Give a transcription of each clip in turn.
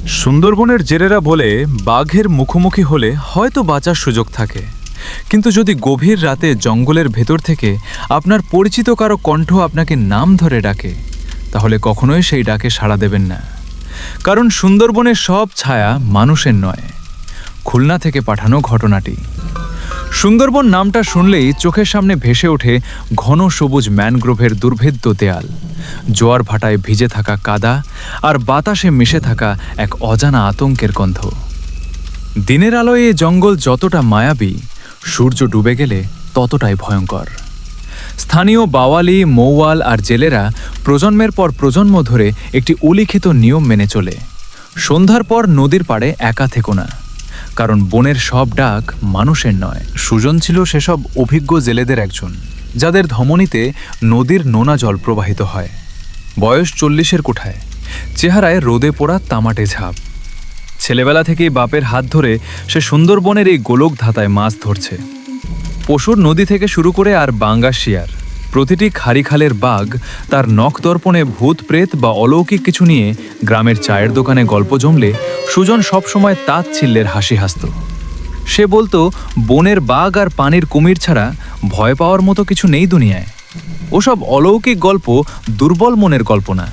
সুন্দরবনের জেলেরা বলে বাঘের মুখোমুখি হলে হয়তো বাঁচার সুযোগ থাকে, কিন্তু যদি গভীর রাতে জঙ্গলের ভেতর থেকে আপনার পরিচিত কারো কণ্ঠ আপনাকে নাম ধরে ডাকে, তাহলে কখনোই সেই ডাকে সাড়া দেবেন না। কারণ সুন্দরবনের সব ছায়া মানুষের নয়। খুলনা থেকে পাঠানো ঘটনাটি। সুন্দরবন নামটা শুনলেই চোখের সামনে ভেসে ওঠে ঘন সবুজ ম্যানগ্রোভের দুর্ভেদ্য দেয়াল, জোয়ার ভাটায় ভিজে থাকা কাদা আর বাতাসে মিশে থাকা এক অজানা আতঙ্কের গন্ধ। দিনের আলোয় এ জঙ্গল যতটা মায়াবী, সূর্য ডুবে গেলে ততটাই ভয়ঙ্কর। স্থানীয় বাওয়ালি, মৌয়াল আর জেলেরা প্রজন্মের পর প্রজন্ম ধরে একটি উলিখিত নিয়ম মেনে চলে। সন্ধ্যার পর নদীর পাড়ে একা থেকো না, কারণ বনের সব ডাক মানুষের নয়। সুজন ছিল সেসব অভিজ্ঞ জেলেদের একজন, যাদের ধমনীতে নদীর নোনা জল প্রবাহিত হয়। বয়স 40-এর কোঠায়, চেহারায় রোদে পোড়া তামাটে ছাপ। ছেলেবেলা থেকেই বাপের হাত ধরে সে সুন্দরবনের এই গোলক ধাতায় মাছ ধরছে। পশুর নদী থেকে শুরু করে আর বাঙ্গা শিয়ার, প্রতিটি খারিখালের বাঘ তার নখ দর্পণে ভূত প্রেত বা অলৌকিক কিছু নিয়ে গ্রামের চায়ের দোকানে গল্প জমলে সুজন সবসময় তাচ্ছিল্যের হাসি হাসত। সে বলতো, বনের বাঘ আর পানির কুমির ছাড়া ভয় পাওয়ার মতো কিছু নেই দুনিয়ায়। ওসব অলৌকিক গল্প দুর্বল মনের গল্প না।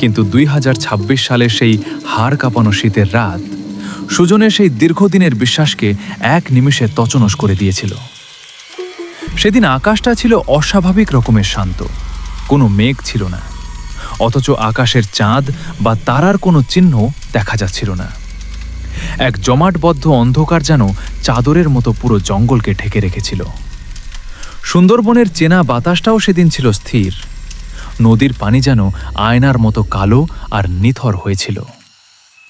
কিন্তু 2026 সালের সেই হাড় কাঁপানো শীতের রাত সুজনের সেই দীর্ঘদিনের বিশ্বাসকে এক নিমিষে তছনছ করে দিয়েছিল। সেদিন আকাশটা ছিল অস্বাভাবিক রকমের শান্ত, কোনো মেঘ ছিল না, অথচ আকাশের চাঁদ বা তারার কোনো চিহ্ন দেখা যাচ্ছিল না। এক জমাটবদ্ধ অন্ধকার যেন চাদরের মতো পুরো জঙ্গলকে ঢেকে রেখেছিল। সুন্দরবনের চেনা বাতাসটাও সেদিন ছিল স্থির। নদীর পানি যেন আয়নার মতো কালো আর নিথর হয়েছিল,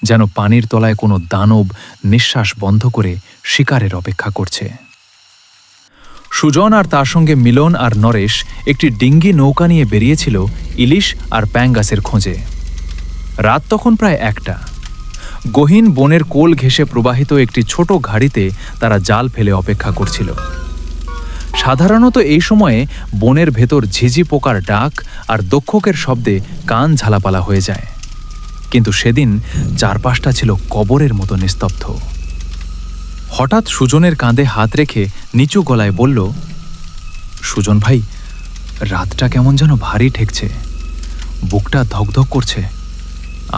যেন পানির তলায় কোনো দানব নিঃশ্বাস বন্ধ করে শিকারের অপেক্ষা করছে। সুজন আর তার সঙ্গে মিলন আর নরেশ একটি ডিঙ্গি নৌকা নিয়ে বেরিয়েছিল ইলিশ আর প্যাঙ্গাসের খোঁজে। রাত তখন প্রায় 1টা। গহীন বনের কোল ঘেঁষে প্রবাহিত একটি ছোট ঘাড়িতে তারা জাল ফেলে অপেক্ষা করছিল। সাধারণত এই সময়ে বনের ভেতর ঝিঝি পোকার ডাক আর দক্ষকের শব্দে কান ঝালাপালা হয়ে যায়, কিন্তু সেদিন চারপাশটা ছিল কবরের মতো নিস্তব্ধ। হঠাৎ সুজনের কাঁধে হাত রেখে নিচু গলায় বলল, সুজন ভাই, রাতটা কেমন যেন ভারী ঠেকছে, বুকটা ধকধক করছে,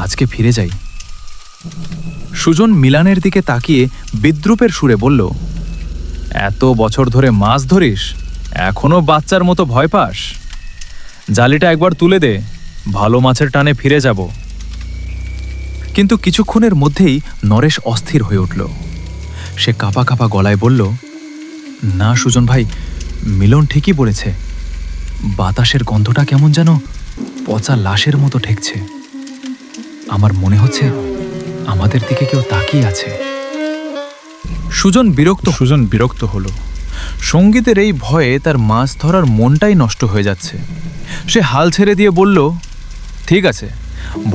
আজকে ফিরে যাই। সুজন মিলানের দিকে তাকিয়ে বিদ্রূপের সুরে বলল, এত বছর ধরে মাছ ধরিস, এখনো বাচ্চার মতো ভয় পাস? জালিটা একবার তুলে দে, ভালো মাছের টানে ফিরে যাব। কিন্তু কিছুক্ষণের মধ্যেই নরেশ অস্থির হয়ে উঠল। সে কাঁপা কাঁপা গলায় বলল, না সুজন ভাই, মিলন ঠিকই বলেছে, বাতাসের গন্ধটা কেমন যেন পচা লাশের মতো ঠেকছে। আমার মনে হচ্ছে আমাদের দিকে কেউ তাকিয়ে আছে। সুজন বিরক্ত হলো। সঙ্গীতের এই ভয়ে তার মাছ ধরার মনটাই নষ্ট হয়ে যাচ্ছে। সে হাল ছেড়ে দিয়ে বলল, ঠিক আছে,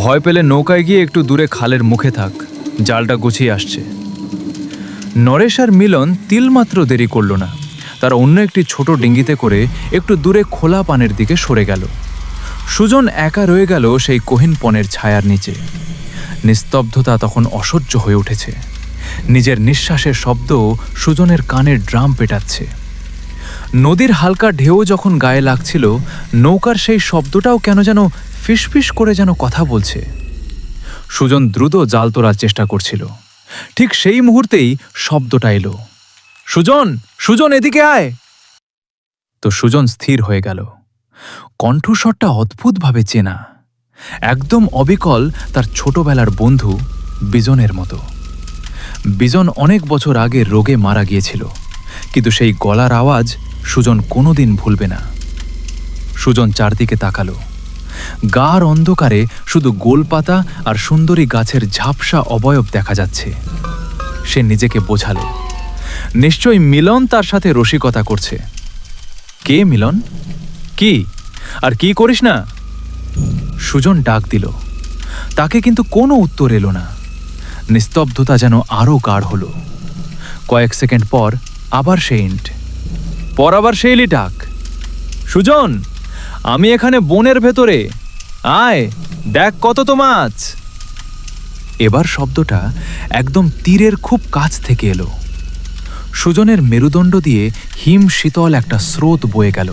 ভয় পেলে নৌকায় গিয়ে একটু দূরে খালের মুখে থাক, জালটা গুছিয়ে আসছে। নরেশ আর মিলন তিলমাত্র দেরি করল না। তারা অন্য একটি ছোট ডিঙ্গিতে করে একটু দূরে খোলা পানের দিকে সরে গেল। সুজন একা রয়ে গেল সেই কহিন পনের ছায়ার নিচে। নিস্তব্ধতা তখন অসহ্য হয়ে উঠেছে। নিজের নিঃশ্বাসের শব্দ সুজনের কানের ড্রাম পেটাচ্ছে। নদীর হালকা ঢেউ যখন গায়ে লাগছিল, নৌকার সেই শব্দটাও কেন যেন ফিসফিস করে যেন কথা বলছে। সুজন দ্রুত জাল তোলার চেষ্টা করছিল। ঠিক সেই মুহূর্তেই শব্দটা এলো, সুজন, সুজন, এদিকে আয়। তো সুজন স্থির হয়ে গেল। কণ্ঠস্বরটা অদ্ভুতভাবে চেনা, একদম অবিকল তার ছোটবেলার বন্ধু বিজনের মতো। বিজন অনেক বছর আগে রোগে মারা গিয়েছিল, কিন্তু সেই গলার আওয়াজ সুজন কোনোদিন ভুলবে না। সুজন চারদিকে তাকালো। গাঢ় অন্ধকারে শুধু গোলপাতা আর সুন্দরী গাছের ঝাপসা অবয়ব দেখা যাচ্ছে। সে নিজেকে বোঝালো, নিশ্চয়ই মিলন তার সাথে রসিকতা করছে। কে মিলন? কি আর কি করিস না? সুজন ডাক দিল। তাকে কিন্তু কোনো উত্তর এলো না। নিস্তব্ধতা যেন আরও গাঢ় হলো। কয়েক সেকেন্ড পর আবার সেই ডাক, সুজন, আমি এখানে বনের ভেতরে, আয়, দেখ কত তো মাছ। এবার শব্দটা একদম তীরের খুব কাছ থেকে এলো। সুজনের মেরুদণ্ড দিয়ে হিম শীতল একটা স্রোত বয়ে গেল।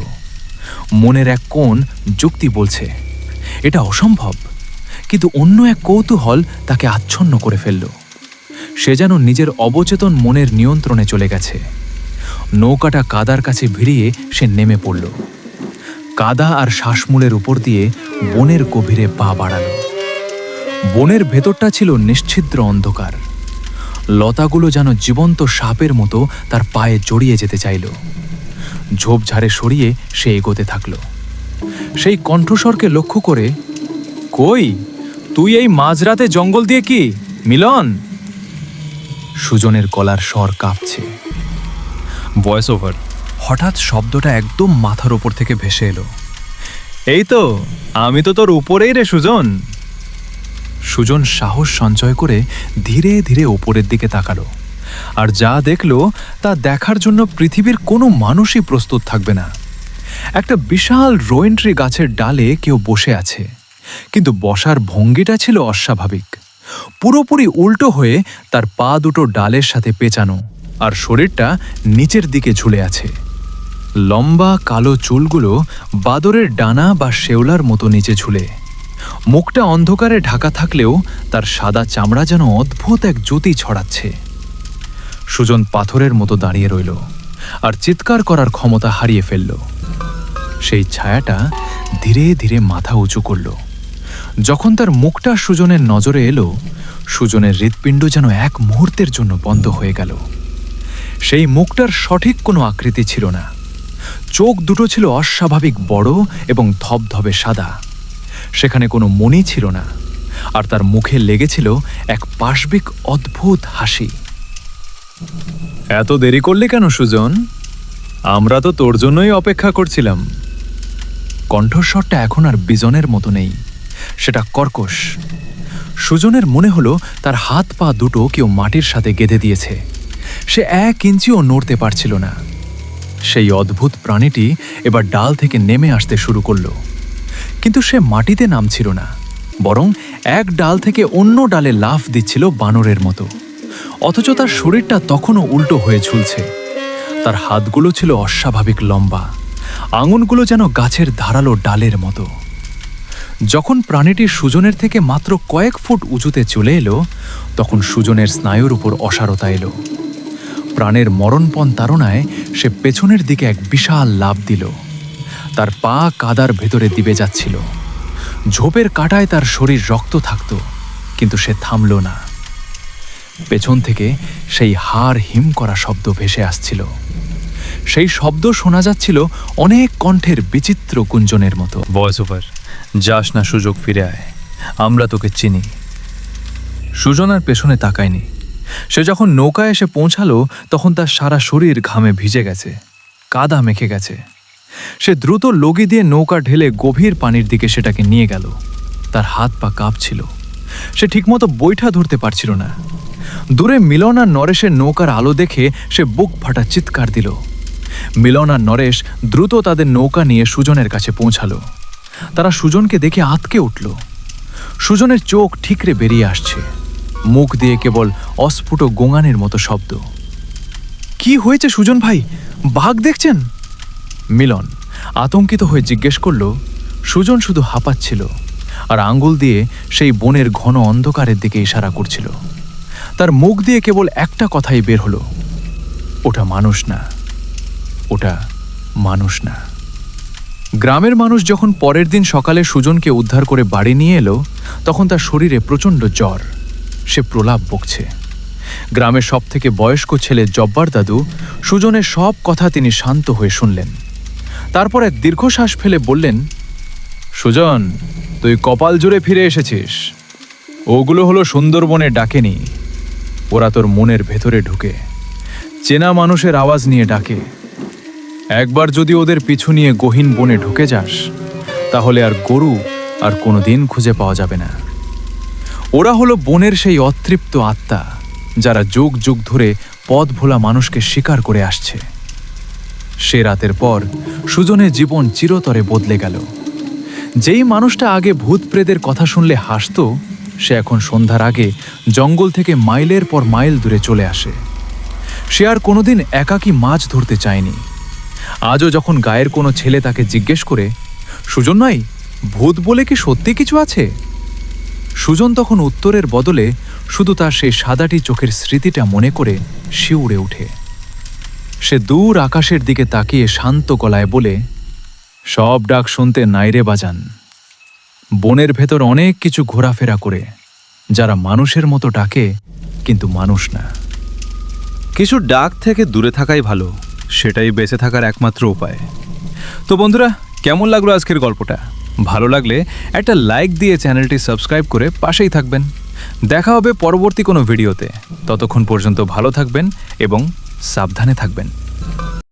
মনের এক কোণ যুক্তি বলছে এটা অসম্ভব, কিন্তু অন্য এক কৌতূহল তাকে আচ্ছন্ন করে ফেলল। সে যেন নিজের অবচেতন মনের নিয়ন্ত্রণে চলে গেছে। নৌকাটা কাদার কাছে ভিড়িয়ে সে নেমে পড়ল। কাদা আর শ্বাসমূলের উপর দিয়ে বনের গভীরে পা বাড়াল। বনের ভেতরটা ছিল নিশ্ছিদ্র অন্ধকার। লতাগুলো যেন জীবন্ত সাপের মতো তার পায়ে জড়িয়ে যেতে চাইল। ঝোপঝাড়ে সরিয়ে সে এগোতে থাকল। সেই কণ্ঠস্বরকে লক্ষ্য করে, কই তুই এই মাঝরাতে জঙ্গল দিয়ে কি মিলন? সুজনের গলার স্বর কাঁপছে। Voice over. হঠাৎ শব্দটা একদম মাথার ওপর থেকে ভেসে এলো, এই তো আমি তো তোর উপরেই রে সুজন। সুজন সাহস সঞ্চয় করে ধীরে ধীরে ওপরের দিকে তাকালো, আর যা দেখলো তা দেখার জন্য পৃথিবীর কোনো মানুষই প্রস্তুত থাকবে না। একটা বিশাল রোয়েন ট্রি গাছের ডালে কেউ বসে আছে, কিন্তু বসার ভঙ্গিটা ছিল অস্বাভাবিক। পুরোপুরি উল্টো হয়ে তার পা দুটো ডালের সাথে পেঁচানো, আর শরীরটা নিচের দিকে ঝুলে আছে। লম্বা কালো চুলগুলো বাদরের ডানা বা শেওলার মতো নিচে ঝুলে। মুখটা অন্ধকারে ঢাকা থাকলেও তার সাদা চামড়া যেন অদ্ভুত এক জ্যোতি ছড়াচ্ছে। সুজন পাথরের মতো দাঁড়িয়ে রইল, আর চিৎকার করার ক্ষমতা হারিয়ে ফেলল। সেই ছায়াটা ধীরে ধীরে মাথা উঁচু করল। যখন তার মুখটা সুজনের নজরে এলো, সুজনের হৃৎপিণ্ড যেন এক মুহূর্তের জন্য বন্ধ হয়ে গেল। সেই মুখটার সঠিক কোনো আকৃতি ছিল না। চোখ দুটো ছিল অস্বাভাবিক বড় এবং ধবধবে সাদা। সেখানে কোনো মণি ছিল না, আর তার মুখে লেগেছিল এক পাশবিক অদ্ভুত হাসি। এত দেরি করলে কেন সুজন? আমরা তো তোর জন্যই অপেক্ষা করছিলাম। কণ্ঠস্বরটা এখন আর বিজনের মতো নেই, সেটা কর্কশ। সুজনের মনে হলো তার হাত পা দুটো কেউ মাটির সাথে গেঁথে দিয়েছে। সে 1 ইঞ্চিও নড়তে পারছিল না। সেই অদ্ভুত প্রাণীটি এবার ডাল থেকে নেমে আসতে শুরু করলো, কিন্তু সে মাটিতে নামছিল না, বরং এক ডাল থেকে অন্য ডালে লাফ দিচ্ছিল বানরের মতো। অথচ তার শরীরটা তখনও উল্টো হয়ে ঝুলছে। তার হাতগুলো ছিল অস্বাভাবিক লম্বা, আঙুলগুলো যেন গাছের ধারালো ডালের মতো। যখন প্রাণীটি সুজনের থেকে মাত্র কয়েক ফুট উঁচুতে চলে এলো, তখন সুজনের স্নায়ুর উপর অসারতা এলো। প্রাণের মরণপণ তাড়নায় সে পেছনের দিকে এক বিশাল লাফ দিল। তার পা কাদার ভেতরে দিবে যাচ্ছিল। ঝোপের কাঁটায় তার শরীর রক্ত থাকত, কিন্তু সে থামল না। পেছন থেকে সেই হাড় হিম করা শব্দ ভেসে আসছিল। সেই শব্দ শোনা যাচ্ছিল অনেক কণ্ঠের বিচিত্র গুঞ্জনের মতো। Voice over. যাস না সুযোগ, ফিরে আয়, আমরা তোকে চিনি। সুজন আর পেছনে তাকায়নি। সে যখন নৌকায় এসে পৌঁছালো, তখন তার সারা শরীর ঘামে ভিজে গেছে, কাদা মেখে গেছে। সে দ্রুত লগি দিয়ে নৌকা ঢেলে গভীর পানির দিকে সেটাকে নিয়ে গেল। তার হাত পা কাঁপছিল। সে ঠিকমতো বৈঠা ধরতে পারছিল না। দূরে মিলন আর নরেশের নৌকার আলো দেখে সে বুক ফাটা চিৎকার দিল। মিলন আর নরেশ দ্রুত তাদের নৌকা নিয়ে সুজনের কাছে পৌঁছালো। তারা সুজনকে দেখে আঁতকে উঠল। সুজনের চোখ ঠিকরে বেরিয়ে আসছে, মুখ দিয়ে কেবল অস্ফুট গোঙানের মতো শব্দ। কি হয়েছে সুজন ভাই, বাঘ দেখছেন? মিলন আতঙ্কিত হয়ে জিজ্ঞেস করল। সুজন শুধু হাঁপাচ্ছিল, আর আঙ্গুল দিয়ে সেই বনের ঘন অন্ধকারের দিকে ইশারা করছিল। তার মুখ দিয়ে কেবল একটা কথাই বের হলো, ওটা মানুষ না, ওটা মানুষ না। গ্রামের মানুষ যখন পরের দিন সকালে সুজনকে উদ্ধার করে বাড়ি নিয়ে এলো, তখন তার শরীরে প্রচণ্ড জ্বর। সে প্রলাপ বকছে। গ্রামের সবথেকে বয়স্ক ছেলে জব্বার দাদু সুজনের সব কথা তিনি শান্ত হয়ে শুনলেন। তারপর এক দীর্ঘশ্বাস ফেলে বললেন, সুজন, তুই কপাল জুড়ে ফিরে এসেছিস। ওগুলো হলো সুন্দরবনে ডাকেনি, ওরা তোর মনের ভেতরে ঢুকে চেনা মানুষের আওয়াজ নিয়ে ডাকে। একবার যদি ওদের পিছু নিয়ে গহীন বনে ঢুকে যাস, তাহলে আর গরু আর কোনোদিন খুঁজে পাওয়া যাবে না। ওরা হলো বনের সেই অতৃপ্ত আত্মা, যারা যুগ যুগ ধরে পথ ভোলা মানুষকে শিকার করে আসছে। সে রাতের পর সুজনের জীবন চিরতরে বদলে গেল। যেই মানুষটা আগে ভূত প্রেতের কথা শুনলে হাসত, সে এখন সন্ধ্যার আগে জঙ্গল থেকে মাইলের পর মাইল দূরে চলে আসে। সে আর কোনোদিন একাকী মাছ ধরতে চায়নি। আজও যখন গায়ের কোনো ছেলে তাকে জিজ্ঞেস করে, সুজন নয়, ভূত বলে কি সত্যি কিছু আছে, সুজন তখন উত্তরের বদলে শুধু তার সেই সাদাটি চোখের স্মৃতিটা মনে করে শিউরে ওঠে। সে দূর আকাশের দিকে তাকিয়ে শান্ত গলায় বলে, সব ডাক শুনতে নাইরে বাজান। বনের ভেতর অনেক কিছু ঘোরাফেরা করে, যারা মানুষের মতো ডাকে কিন্তু মানুষ না। কিছু ডাক থেকে দূরে থাকাই ভালো, সেটাই বেঁচে থাকার একমাত্র উপায়। তো বন্ধুরা, কেমন লাগলো আজকের গল্পটা? ভালো লাগলে একটা লাইক দিয়ে চ্যানেলটি সাবস্ক্রাইব করে পাশেই থাকবেন। দেখা হবে পরবর্তী কোনো ভিডিওতে। ততক্ষণ পর্যন্ত ভালো থাকবেন এবং সাবধানে থাকবেন।